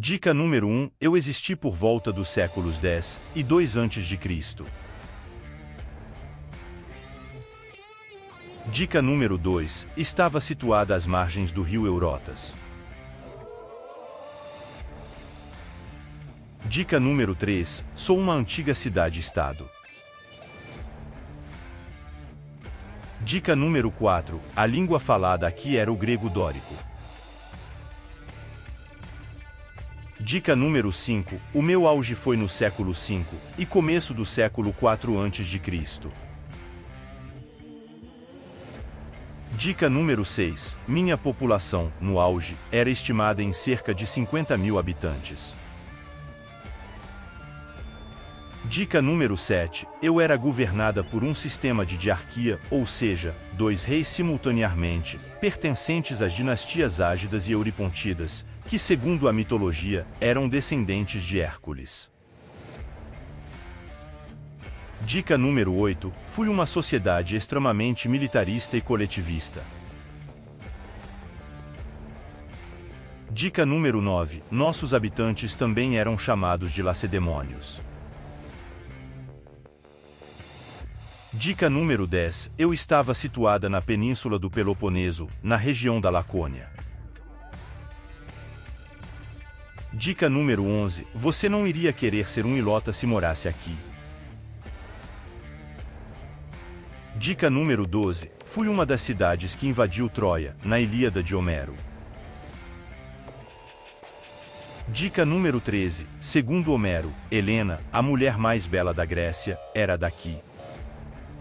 Dica número 1. Eu existi por volta dos séculos 10 e 2 a.C. Dica número 2. Estava situada às margens do rio Eurotas. Dica número 3. Sou uma antiga cidade-estado. Dica número 4. A língua falada aqui era o grego dórico. Dica número 5. O meu auge foi no século V e começo do século IV a.C. Dica número 6. Minha população, no auge, era estimada em cerca de 50.000 habitantes. Dica número 7. Eu era governada por um sistema de diarquia, ou seja, 2 reis simultaneamente, pertencentes às dinastias Ágidas e Euripontidas, que, segundo a mitologia, eram descendentes de Hércules. Dica número 8. Fui uma sociedade extremamente militarista e coletivista. Dica número 9. Nossos habitantes também eram chamados de lacedemônios. Dica número 10. Eu estava situada na península do Peloponeso, na região da Lacônia. Dica número 11. Você não iria querer ser um ilota se morasse aqui. Dica número 12. Fui uma das cidades que invadiu Troia, na Ilíada de Homero. Dica número 13. Segundo Homero, Helena, a mulher mais bela da Grécia, era daqui.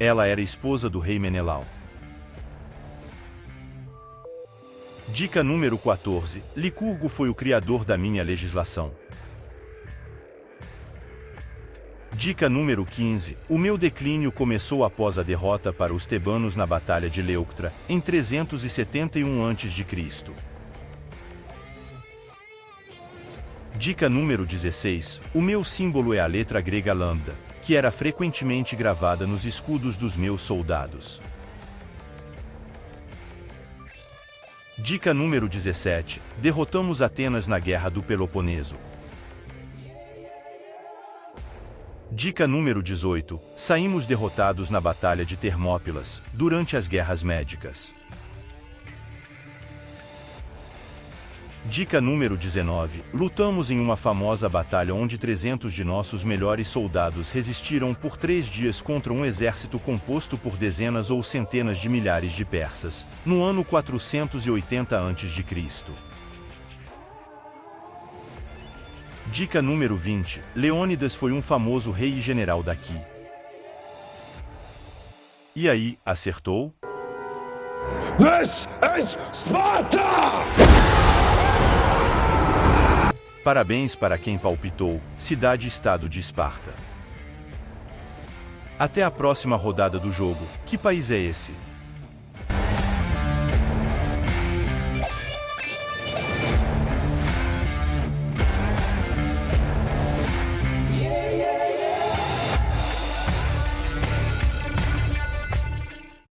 Ela era esposa do rei Menelau. Dica número 14. Licurgo foi o criador da minha legislação. Dica número 15. O meu declínio começou após a derrota para os tebanos na Batalha de Leuctra, em 371 a.C. Dica número 16. O meu símbolo é a letra grega lambda, que era frequentemente gravada nos escudos dos meus soldados. Dica número 17. Derrotamos Atenas na Guerra do Peloponeso. Dica número 18. Saímos derrotados na Batalha de Termópilas, durante as Guerras Médicas. Dica número 19. Lutamos em uma famosa batalha onde 300 de nossos melhores soldados resistiram por 3 dias contra um exército composto por dezenas ou centenas de milhares de persas, no ano 480 a.C. Dica número 20. Leônidas foi um famoso rei e general daqui. E aí, acertou? This is Sparta! Parabéns para quem palpitou, cidade-estado de Esparta. Até a próxima rodada do jogo. Que país é esse?